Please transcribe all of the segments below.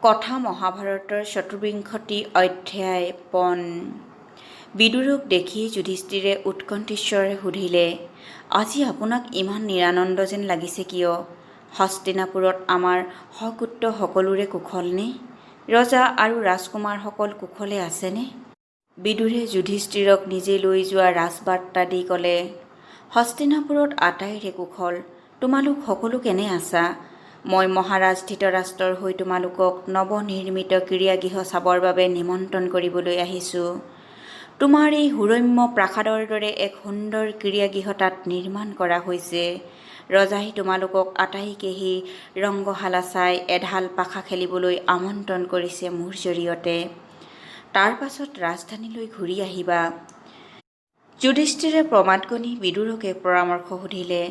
কথা মহাভাৰতৰ চতুৰ্বিংশতি অধ্যায় পণ। বিদুৰক দেখি যুধিষ্ঠিৰে উৎকণ্ঠিস্বৰে সুধিলে, আজি আপোনাক ইমান নিৰানন্দ যেন লাগিছে কিয়? হস্তিনাপুৰত আমাৰ সকুত্ৰ সকলোৰে কুশলনে? ৰজা আৰু ৰাজকুমাৰসকল কুশলে আছেনে? বিদুৰে যুধিষ্ঠিৰক নিজে লৈ যোৱা ৰাজবাৰ্তা দি ক'লে, হস্তিনাপুৰত আটাইৰে কুশল। তোমালোক সকলো কেনে আছা? মই মহাৰাজ ধৃতৰাষ্ট্ৰৰ হৈ তোমালোকক নৱনিৰ্মিত ক্ৰীড়াগৃহ চাবৰ বাবে নিমন্ত্ৰণ কৰিবলৈ আহিছোঁ। তোমাৰ এই সুৰম্য প্ৰাসাদৰ দৰে এক সুন্দৰ ক্ৰীড়াগৃহ তাত নিৰ্মাণ কৰা হৈছে। ৰজাই তোমালোকক আটাইকেহি ৰংগশালা চাই এঢাল পাশা খেলিবলৈ আমন্ত্ৰণ কৰিছে মোৰ জৰিয়তে। তাৰ পাছত ৰাজধানীলৈ ঘূৰি আহিবা। যুধিষ্ঠিৰে প্ৰমাদ গণি বিদুৰকে পৰামৰ্শ সুধিলে।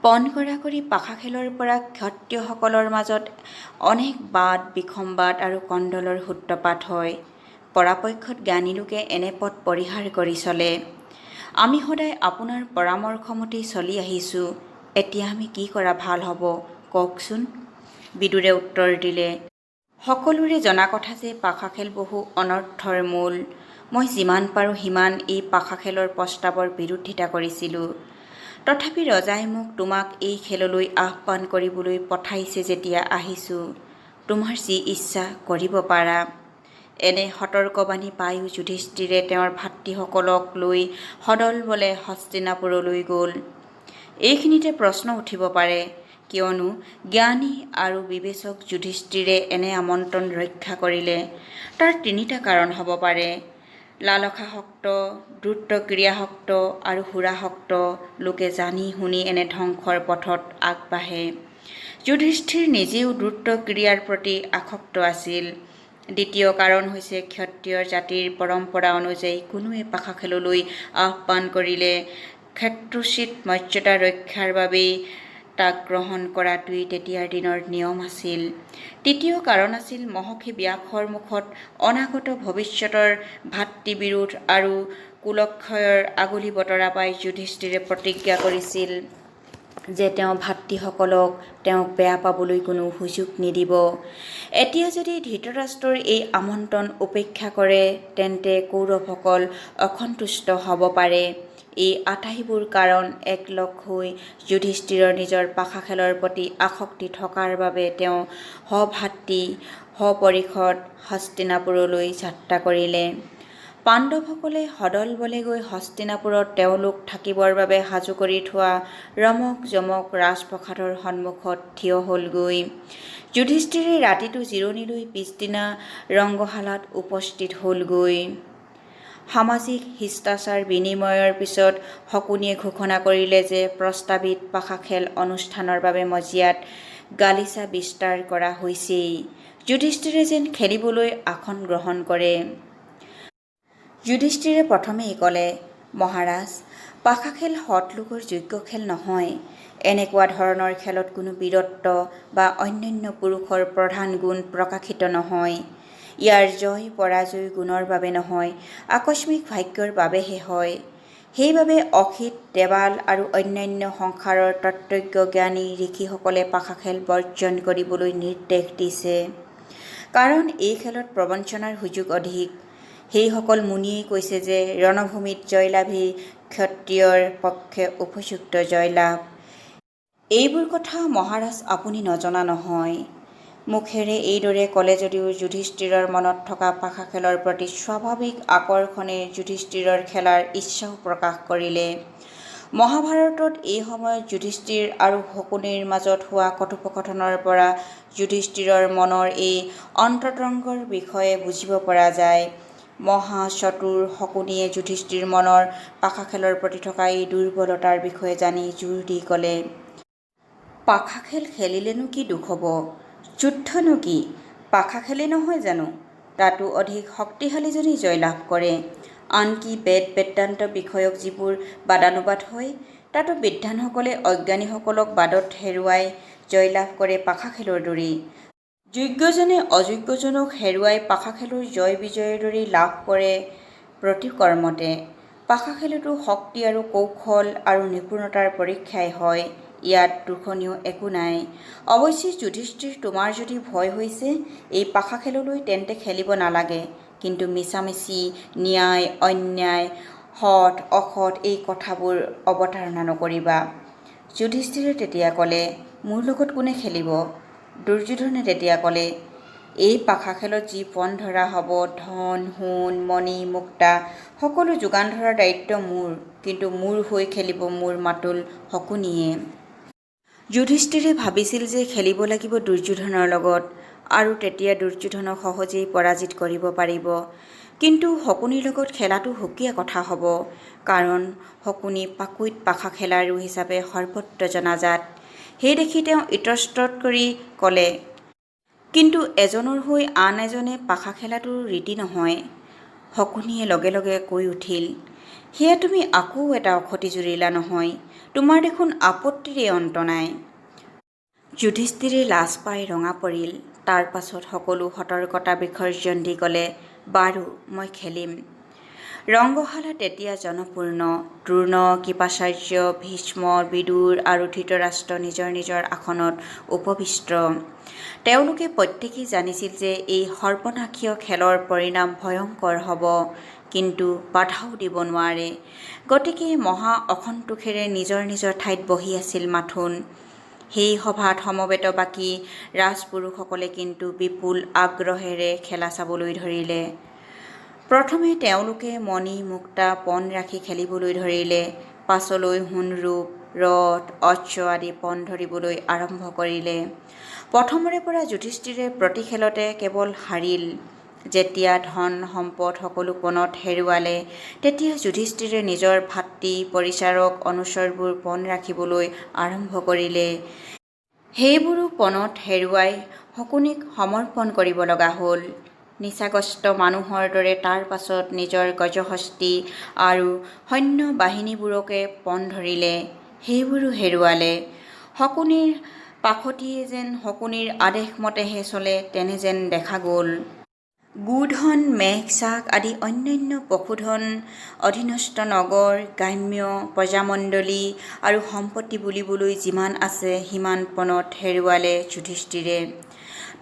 পণ কৰা কৰি পাশা খেলৰ পৰা ক্ষত্ৰিয়সকলৰ মাজত অনেক বাদ বিসম্বাদ আৰু কণ্ডলৰ সূত্ৰপাত হয়। পৰাপক্ষত জ্ঞানী লোকে এনে পথ পৰিহাৰ কৰি চলে। আমি সদায় আপোনাৰ পৰামৰ্শমতেই চলি আহিছোঁ। এতিয়া আমি কি কৰা ভাল হ'ব কওকচোন? বিদুৰে উত্তৰ দিলে, সকলোৰে জনা কথা যে পাশা খেল বহু অনৰ্থৰ মূল। মই যিমান পাৰোঁ সিমান এই পাশা খেলৰ প্ৰস্তাৱৰ বিৰোধিতা কৰিছিলোঁ। তথাপি ৰজাই মোক তোমাক এই খেললৈ আহ্বান কৰিবলৈ পঠাইছে যেতিয়া আহিছোঁ। তোমাৰ যি ইচ্ছা কৰিব পাৰা। এনে সতৰ্কবাণী পায়ো যুধিষ্ঠিৰে তেওঁৰ ভাতৃসকলক লৈ সদল বলে হস্তিনাপুৰলৈ গ'ল। এইখিনিতে প্ৰশ্ন উঠিব পাৰে, কিয়নো জ্ঞানী আৰু বিবেচক যুধিষ্ঠিৰে এনে আমন্ত্ৰণ ৰক্ষা কৰিলে? তাৰ তিনিটা কাৰণ হ'ব পাৰে। লালসাসক্ত, দ্ৰুত ক্ৰীড়াসক্ত আৰু সুৰাসক্ত লোকে জানি শুনি এনে ধ্বংসৰ পথত আগবাঢ়ে। যুধিষ্ঠিৰ নিজেও দ্ৰুত ক্ৰীড়াৰ প্ৰতি আসক্ত আছিল। দ্বিতীয় কাৰণ হৈছে ক্ষত্ৰিয় জাতিৰ পৰম্পৰা অনুযায়ী কোনোৱে পাশা খেললৈ আহ্বান কৰিলে ক্ষেত্ৰোচিত মৰ্যাদা ৰক্ষাৰ বাবেই তাক গ্ৰহণ কৰাটোৱেই তেতিয়াৰ দিনৰ নিয়ম আছিল। তৃতীয় কাৰণ আছিল মহৰ্ষি ব্যাসৰ মুখত অনাগত ভৱিষ্যতৰ ভাতৃবিৰোধ আৰু কুলক্ষয়ৰ আগলি বতৰা পাই যুধিষ্ঠিৰে প্ৰতিজ্ঞা কৰিছিল যে তেওঁ ভাতৃসকলক তেওঁক বেয়া পাবলৈ কোনো সুযোগ নিদিব। এতিয়া যদি ধৃতৰাষ্ট্ৰৰ এই আমন্ত্ৰণ উপেক্ষা কৰে তেন্তে কৌৰৱসকল অসন্তুষ্ট হ'ব পাৰে। এই আটাইবোৰ কাৰণ একলগ হৈ যুধিষ্ঠিৰৰ নিজৰ পাশা খেলৰ প্ৰতি আসক্তি থকাৰ বাবে তেওঁ সভাতৃ সপৰিষদ হস্তিনাপুৰলৈ যাত্ৰা কৰিলে। পাণ্ডৱসকলে সদল বলে গৈ হস্তিনাপুৰত তেওঁলোক থাকিবৰ বাবে সাজু কৰি থোৱা ৰমক জমক ৰাজপ্ৰসাদৰ সন্মুখত থিয় হ'লগৈ। যুধিষ্ঠিৰে ৰাতিটো জিৰণি লৈ পিছদিনা ৰংগশালাত উপস্থিত হ'লগৈ। সামাজিক শিষ্টাচাৰ বিনিময়ৰ পিছত শকুনিয়ে ঘোষণা কৰিলে যে প্ৰস্তাৱিত পাশা খেল অনুষ্ঠানৰ বাবে মজিয়াত গালিচা বিস্তাৰ কৰা হৈছেই। যুধিষ্ঠিৰে যেন খেলিবলৈ আসন গ্ৰহণ কৰে। যুধিষ্ঠিৰে প্ৰথমেই ক'লে, মহাৰাজ, পাশা খেল সৎলোকৰ যোগ্য খেল নহয়। এনেকুৱা ধৰণৰ খেলত কোনো বীৰত্ব বা অন্যান্য পুৰুষৰ প্ৰধান গুণ প্ৰকাশিত নহয়। ইয়াৰ জয় পৰাজয় গুণৰ বাবে নহয়, আকস্মিক ভাগ্যৰ বাবেহে হয়। সেইবাবে অসিত, দেৱাল আৰু অন্যান্য সংসাৰৰ তত্ত্বজ্ঞ জ্ঞানী ঋষিসকলে পাশা খেল বৰ্জন কৰিবলৈ নিৰ্দেশ দিছে। কাৰণ এই খেলত প্ৰবঞ্চনাৰ সুযোগ অধিক। সেইসকল মুনিয়েই কৈছে যে ৰণভূমিত জয়লাভেই ক্ষত্ৰিয়ৰ পক্ষে উপযুক্ত জয়লাভ। এইবোৰ কথা মহাৰাজ আপুনি নজনা নহয়। মুখেৰে এইদৰে ক'লে যদিও যুধিষ্ঠিৰৰ মনত থকা পাশা খেলৰ প্ৰতি স্বাভাৱিক আকৰ্ষণে যুধিষ্ঠিৰৰ খেলাৰ ইচ্ছাও প্ৰকাশ কৰিলে। মহাভাৰতত এই সময়ত যুধিষ্ঠিৰ আৰু শকুনিৰ মাজত হোৱা কথোপকথনৰ পৰা যুধিষ্ঠিৰৰ মনৰ এই অন্তৰংগৰ বিষয়ে বুজিব পৰা যায়। মহা চতুৰ শকুনিয়ে যুধিষ্ঠিৰ মনৰ পাশা খেলৰ প্ৰতি থকা এই দুৰ্বলতাৰ বিষয়ে জানি জোৰ দি ক'লে, পাশা খেল খেলিলেনো কি দুখ হ'ব? যুদ্ধনো কি পাশা খেলেই নহয় জানো? তাতো অধিক শক্তিশালীজনেই জয়লাভ কৰে। আনকি বেদ বেদান্ত বিষয়ক যিবোৰ বাদানুবাদ হয় তাতো বিদ্বানসকলে অজ্ঞানীসকলক বাদত হেৰুৱাই জয়লাভ কৰে পাশা খেলৰ দৰেই। যোগ্যজনে অযোগ্যজনক হেৰুৱাই পাশা খেলৰ জয় বিজয়ৰ দৰেই লাভ কৰে প্ৰতিকৰ্মতে। পাশা খেলতো শক্তি আৰু কৌশল আৰু নিপুণতাৰ পৰীক্ষাই হয়। ইয়াত দুখনীয় একো নাই। অৱশ্যে যুধিষ্ঠিৰ, তোমাৰ যদি ভয় হৈছে এই পাশা খেললৈ, তেন্তে খেলিব নালাগে। কিন্তু মিছামিছি ন্যায় অন্যায় সৎ অসৎ এই কথাবোৰ অৱতাৰণা নকৰিবা। যুধিষ্ঠিৰে তেতিয়া ক'লে, মোৰ লগত কোনে খেলিব? দুৰ্যোধনে তেতিয়া ক'লে, এই পাশা খেলত যি পণ ধৰা হ'ব, ধন সোণ মণি মুক্তা সকলো যোগান ধৰাৰ দায়িত্ব মোৰ, কিন্তু মোৰ হৈ খেলিব মোৰ মাতুল শকুনিয়ে। যুধিষ্ঠিৰে ভাবিছিল যে খেলিব লাগিব দুৰ্যোধনৰ লগত, আৰু তেতিয়া দুৰ্যোধনক সহজেই পৰাজিত কৰিব পাৰিব। কিন্তু শকুনিৰ লগত খেলাটো সুকীয়া কথা হ'ব, কাৰণ শকুনি পাকৈত পাশা খেলাৰু হিচাপে সৰ্বত্ৰ জনাজাত। সেই দেখি তেওঁ ইতস্তত কৰি ক'লে, কিন্তু এজনৰ হৈ আন এজনে পাশা খেলাটো ৰীতি নহয়। শকুনিয়ে লগে লগে কৈ উঠিল, সেয়া তুমি আকৌ এটা অসতি জুৰিলা নহয়, তোমাৰ দেখোন আপত্তিৰে অন্ত নাই। যুধিষ্ঠিৰে লাজ পাই ৰঙা পৰিল। তাৰ পাছত সকলো সতৰ্কতা বিসৰ্জন দি ক'লে, বাৰু মই খেলিম। ৰংগশালা তেতিয়া জনপূৰ্ণ। দ্ৰোণ, কৃপাচাৰ্য, ভীষ্ম, বিদুৰ আৰু ধৃতৰাষ্ট্ৰ নিজৰ নিজৰ আসনত উপবিষ্ট। তেওঁলোকে প্ৰত্যেকেই জানিছিল যে এই সৰ্বনাশীয় খেলৰ পৰিণাম ভয়ংকৰ হ'ব, কিন্তু বাধাও দিব নোৱাৰে। গতিকে মহা অসন্তোষেৰে নিজৰ নিজৰ ঠাইত বহি আছিল মাথোন। সেই সভাত সমবেত বাকী ৰাজপুৰুষসকলে কিন্তু বিপুল আগ্ৰহেৰে খেলা চাবলৈ ধৰিলে। প্ৰথমে তেওঁলোকে মণি মুক্তা পণ ৰাখি খেলিবলৈ ধৰিলে। পাছলৈ সোণ-ৰূপ, ৰথ, অশ্ব আদি পণ ধৰিবলৈ আৰম্ভ কৰিলে। প্ৰথমৰে পৰা যুধিষ্ঠিৰে প্ৰতি খেলতে কেৱল হাৰিল। যেতিয়া ধন সম্পদ সকলো পণত হেৰুৱালে, তেতিয়া যুধিষ্ঠিৰে নিজৰ ভাতৃ পৰিচাৰক অনুচৰবোৰ পণ ৰাখিবলৈ আৰম্ভ কৰিলে। সেইবোৰো পণত হেৰুৱাই শকুনিক সমৰ্পণ কৰিব লগা হ'ল। নিচাগ্ৰস্ত মানুহৰ দৰে তাৰ পাছত নিজৰ গজহস্তী আৰু সৈন্য বাহিনীবোৰকে পণ ধৰিলে, সেইবোৰো হেৰুৱালে। শকুনিৰ পাখতিয়ে যেন শকুনিৰ আদেশমতেহে চলে তেনে যেন দেখা গ'ল। গোধন, মেষ, চাক আদি অন্যান্য পশুধন, অধীনস্থ নগৰ, গ্ৰাম্য প্ৰজামণ্ডলী আৰু সম্পত্তি বুলিবলৈ যিমান আছে সিমান পণত হেৰুৱালে যুধিষ্ঠিৰে।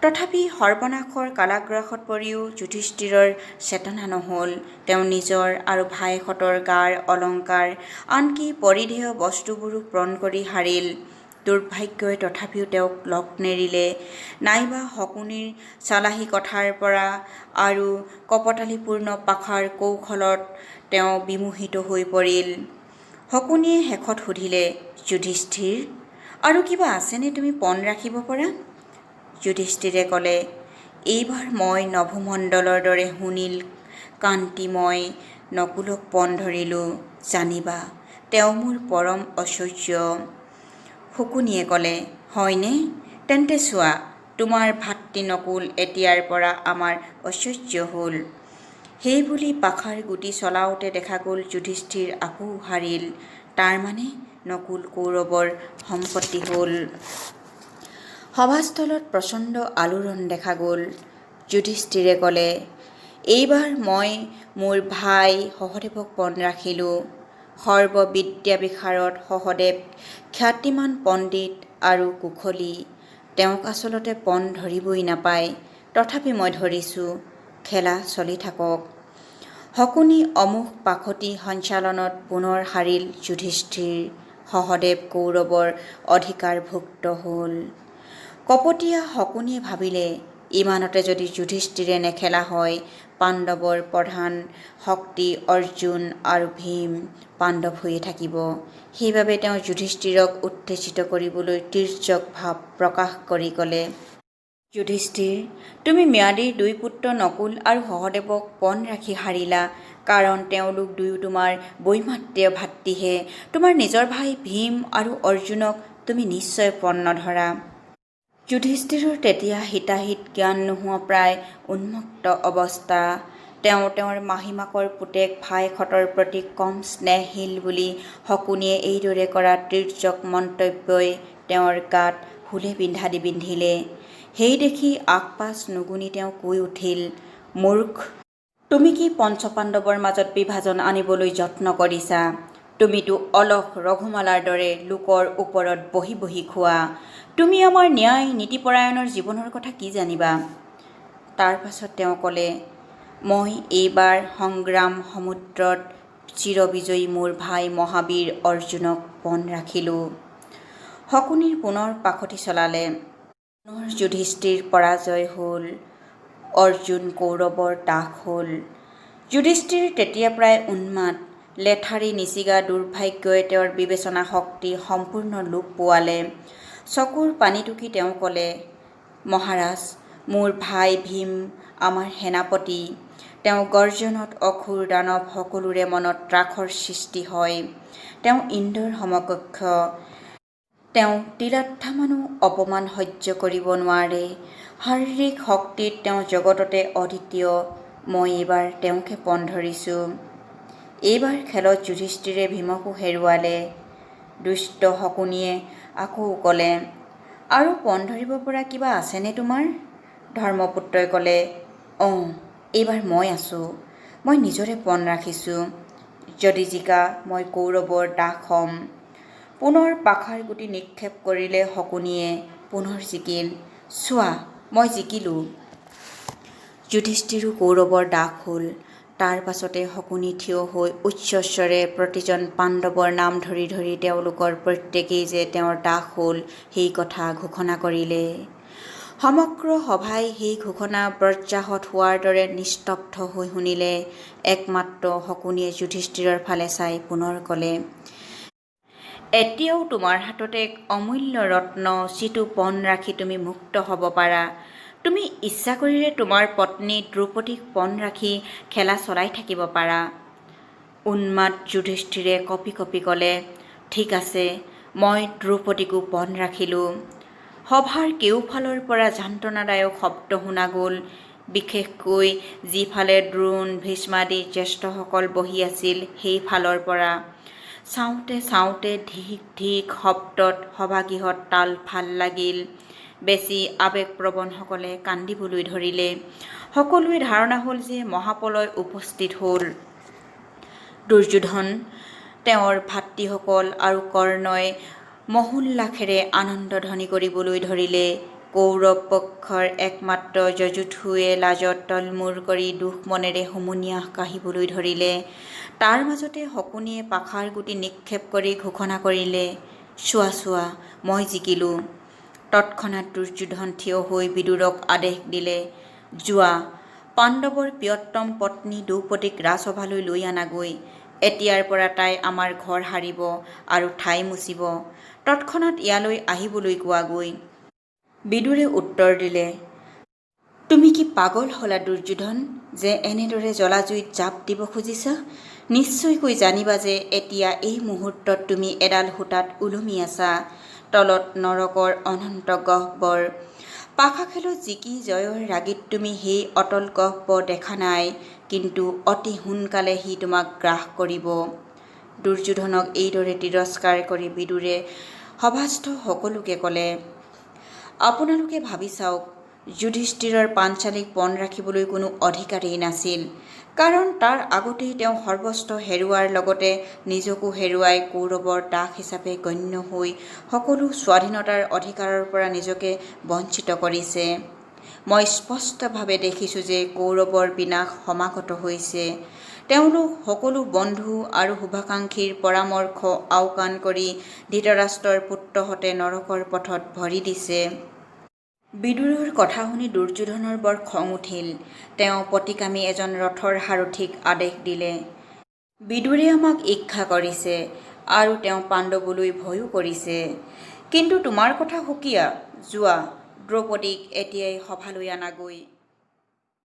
তথাপি সৰ্বনাশৰ কাৰাগ্ৰাসত পৰিও যুধিষ্ঠিৰৰ চেতনা নহ'ল। তেওঁ নিজৰ আৰু ভায়েকহঁতৰ গাৰ অলংকাৰ, আনকি পৰিধেয় বস্তুবোৰো পণ কৰি হাৰিল। দুৰ্ভাগ্যই তথাপিও তেওঁক লগ নেৰিলে, নাইবা শকুনিৰ চালাহী কথাৰ পৰা আৰু কপটালীপূৰ্ণ পাশাৰ কৌশলত তেওঁ বিমোহিত হৈ পৰিল। শকুনিয়ে শেষত সুধিলে, যুধিষ্ঠিৰ, আৰু কিবা আছেনে তুমি পণ ৰাখিব পৰা? যুধিষ্ঠিৰে ক'লে, এইবাৰ মই নভোমণ্ডলৰ দৰে সুনীল কান্তিময় নকুলক পণ ধৰিলোঁ, জানিবা তেওঁ মোৰ পৰম ঐশ্বৰ্য। শকুনিয়ে ক'লে, হয়নে? তেন্তে চোৱা, তোমাৰ ভাতৃ নকুল এতিয়াৰ পৰা আমাৰ ঐশ্বৰ্য হ'ল। সেইবুলি পাশাৰ গুটি চলাওঁতে দেখা গ'ল যুধিষ্ঠিৰ আকৌ হাৰিল। তাৰমানে নকুল কৌৰৱৰ সম্পত্তি হ'ল। সভাস্থলত প্ৰচণ্ড আলোড়ন দেখা গ'ল। যুধিষ্ঠিৰে ক'লে, এইবাৰ মই মোৰ ভাই সহদেৱক পণ ৰাখিলোঁ। সৰ্ববিদ্যা বিশাৰদ সহদেৱ খ্যাতিমান পণ্ডিত আৰু কুশলী। তেওঁক আচলতে পণ ধৰিবই নাপায়, তথাপি মই ধৰিছোঁ। খেলা চলি থাকক। শকুনি অমোঘ পাখতি সঞ্চালনত পুনৰ হাৰিল যুধিষ্ঠিৰ। সহদেৱ কৌৰৱৰ অধিকাৰভুক্ত হ'ল। কপটীয়া শকুনিয়ে ভাবিলে, ইমানতে যদি যুধিষ্ঠিৰে নেখেলা হয়, পাণ্ডৱৰ প্ৰধান শক্তি অৰ্জুন আৰু ভীম পাণ্ডৱ হৈয়ে থাকিব। সেইবাবে তেওঁ যুধিষ্ঠিৰক উত্তেজিত কৰিবলৈ তীৰ্যক ভাৱ প্ৰকাশ কৰি ক'লে, যুধিষ্ঠিৰ, তুমি ম্যাদীৰ দুই পুত্ৰ নকুল আৰু সহদেৱক পণ ৰাখি হাৰিলা, কাৰণ তেওঁলোক দুয়ো তোমাৰ বৈমাত্ৰেয় ভাতৃহে। তোমাৰ নিজৰ ভাই ভীম আৰু অৰ্জুনক তুমি নিশ্চয় পণ নধৰা। যুধিষ্ঠিৰৰ তেতিয়া হিতাহিত জ্ঞান নোহোৱা প্ৰায় উন্মত্ত অৱস্থা। তেওঁ তেওঁৰ মাহীমাকৰ পুতেক ভায়েকহঁতৰ প্ৰতি কম স্নেহশীল বুলি শকুনিয়ে এইদৰে কৰা তীৰ্যক মন্তব্যই তেওঁৰ গাত হুলে বিন্ধা দি বিন্ধিলে। সেই দেখি আগপাছ নুগুনি তেওঁ কৈ উঠিল, মূৰ্খ, তুমি কি পঞ্চপাণ্ডৱৰ মাজত বিভাজন আনিবলৈ যত্ন কৰিছা? তুমিতো অলস ৰঘুমালাৰ দৰে লোকৰ ওপৰত বহি বহি খোৱা। তুমি আমাৰ ন্যায় নীতিপৰায়ণৰ জীৱনৰ কথা কি জানিবা? তাৰ পাছত তেওঁ ক'লে, মই এইবাৰ সংগ্ৰাম সমুদ্ৰত চিৰবিজয়ী মোৰ ভাই মহাবীৰ অৰ্জুনক পণ ৰাখিলোঁ। শকুনিৰ পুনৰ পাখতি চলালে। পুনৰ যুধিষ্ঠিৰ পৰাজয় হ'ল। অৰ্জুন কৌৰৱৰ দাস হ'ল। যুধিষ্ঠিৰ তেতিয়া প্ৰায় উন্মাদ। লেঠাৰী নিচিগা দুৰ্ভাগ্যই তেওঁৰ বিবেচনা শক্তি সম্পূৰ্ণ লোপ পোৱালে। চকুৰ পানী টুকি তেওঁ ক'লে, মহাৰাজ, মোৰ ভাই ভীম আমাৰ সেনাপতি। তেওঁ গৰ্জনত অসুৰ দানৱ সকলোৰে মনত ত্ৰাসৰ সৃষ্টি হয়। তেওঁ ইন্দ্ৰৰ সমকক্ষ। তেওঁ তিলোত্থামানো অপমান সহ্য কৰিব নোৱাৰে। শাৰীৰিক শক্তিত তেওঁ জগততে অদ্বিতীয়। মই এইবাৰ তেওঁকে পণ ধৰিছোঁ। এইবাৰ খেলত যুধিষ্ঠিৰে ভীমকো হেৰুৱালে। দুষ্ট শকুনিয়ে আকৌ ক'লে, আৰু পণ ধৰিব পৰা কিবা আছেনে তোমাৰ? ধৰ্মপুত্ৰই ক'লে, অঁ, এইবাৰ মই আছোঁ। মই নিজৰে পণ ৰাখিছোঁ। যদি জিকা মই কৌৰৱৰ দাস হ'ম। পুনৰ পাখাৰ গুটি নিক্ষেপ কৰিলে শকুনিয়ে। পুনৰ জিকিল। চোৱা, মই জিকিলোঁ। যুধিষ্ঠিৰো কৌৰৱৰ দাস হ'ল। তাৰ পাছতে শকুনি থিয় হৈ উচ্চস্বৰে প্ৰতিজন পাণ্ডৱৰ নাম ধৰি ধৰি তেওঁলোকৰ প্ৰত্যেকেই যে তেওঁৰ দাস হ'ল সেই কথা ঘোষণা কৰিলে। সমগ্ৰ সভাই সেই ঘোষণা বজ্ৰাহত হোৱাৰ দৰে নিস্তব্ধ হৈ শুনিলে। একমাত্ৰ শকুনিয়ে যুধিষ্ঠিৰৰ ফালে চাই পুনৰ ক'লে, এতিয়াও তোমাৰ হাতত এক অমূল্য ৰত্ন যিটো পণ ৰাখি তুমি মুক্ত হ'ব পাৰা। তুমি ইচ্ছা কৰিলে তোমাৰ পত্নী দ্ৰৌপদীক পণ ৰাখি খেলা চলাই থাকিব পাৰা। উন্মাদ যুধিষ্ঠিৰে কঁপি কঁপি ক'লে, ঠিক আছে, মই দ্ৰৌপদীকো পণ ৰাখিলোঁ। সভাৰ কেওফালৰ পৰা যান্ত্ৰণাদায়ক শব্দ শুনা গ'ল। বিশেষকৈ যিফালে দ্ৰোণ ভীষ্মাদি জ্যেষ্ঠসকল বহি আছিল সেইফালৰ পৰা। চাওঁতে চাওঁতে ধিক ধিক শব্দত সভাগৃহত তাল ভাল লাগিল। বেছি আৱেগপ্ৰৱণসকলে কান্দিবলৈ ধৰিলে। সকলোৱে ধাৰণা হ'ল যে মহাপ্ৰলয় উপস্থিত হ'ল। দুৰ্যোধন, তেওঁৰ ভাতৃসকল আৰু কৰ্ণই মহোল্লাসেৰে আনন্দধ্বনি কৰিবলৈ ধৰিলে। কৌৰৱ পক্ষৰ একমাত্ৰ যজুথুৱে লাজত তলমূৰ কৰি দুখ মনেৰে হুমুনিয়াহ কাঢ়িবলৈ ধৰিলে। তাৰ মাজতে শকুনিয়ে পাখাৰ গুটি নিক্ষেপ কৰি ঘোষণা কৰিলে, চোৱা চোৱা, মই জিকিলোঁ। তৎক্ষণাৎ দুৰ্যোধন থিয় হৈ বিদুৰক আদেশ দিলে, যোৱা, পাণ্ডৱৰ প্ৰিয়তম পত্নী দ্ৰৌপদীক ৰাজসভালৈ লৈ আনাগৈ। এতিয়াৰ পৰা তাই আমাৰ ঘৰ সাৰিব আৰু ঠাই মুচিব। তৎক্ষণাৎ ইয়ালৈ আহিবলৈ কোৱাগৈ। বিদুৰে উত্তৰ দিলে, তুমি কি পাগল হ'লা দুৰ্যোধন, যে এনেদৰে জ্বলাজুইত জাপ দিব খুজিছা? নিশ্চয়কৈ জানিবা যে এতিয়া এই মুহূৰ্তত তুমি এডাল সূতাত ওলমি আছা। তলত নৰকৰ অনন্ত গহ্বৰ। পাশা খেলত জিকি জয়ৰ ৰাগিত তুমি সেই অতল গহ্বৰ দেখা নাই, কিন্তু অতি সোনকালে সি তোমাক গ্ৰাস কৰিব। দুৰ্যোধনক এইদৰে তিৰস্কাৰ কৰি বিদুৰে সভাস্থ সকলোকে ক'লে, আপোনালোকে ভাবি চাওক, যুধিষ্ঠিৰৰ পাঞ্চালীক পণ ৰাখিবলৈ কোনো অধিকাৰেই নাছিল। কাৰণ তাৰ আগতেই তেওঁ সৰ্বস্ব হেৰুৱাৰ লগতে নিজকো হেৰুৱাই কৌৰৱৰ দাস হিচাপে গণ্য হৈ সকলো স্বাধীনতাৰ অধিকাৰৰ পৰা নিজকে বঞ্চিত কৰিছে। মই স্পষ্টভাৱে দেখিছোঁ যে কৌৰৱৰ বিনাশ সমাগত হৈছে। তেওঁলোক সকলো বন্ধু আৰু শুভাকাংক্ষীৰ পৰামৰ্শ আওকাণ কৰি ধৃতৰাষ্ট্ৰৰ পুত্ৰহঁতে নৰকৰ পথত ভৰি দিছে। বিদুৰৰ কথা শুনি দুৰ্যোধনৰ বৰ খং উঠিল। তেওঁ প্ৰতিকামী এজন ৰথৰ সাৰথিক আদেশ দিলে, বিদুৰে আমাক ঈৰ্ষা কৰিছে আৰু তেওঁ পাণ্ডৱলৈ ভয়ো কৰিছে। কিন্তু তোমাৰ কথা সুকীয়া, যোৱা, দ্ৰৌপদীক এতিয়াই সভালৈ আনাগৈ।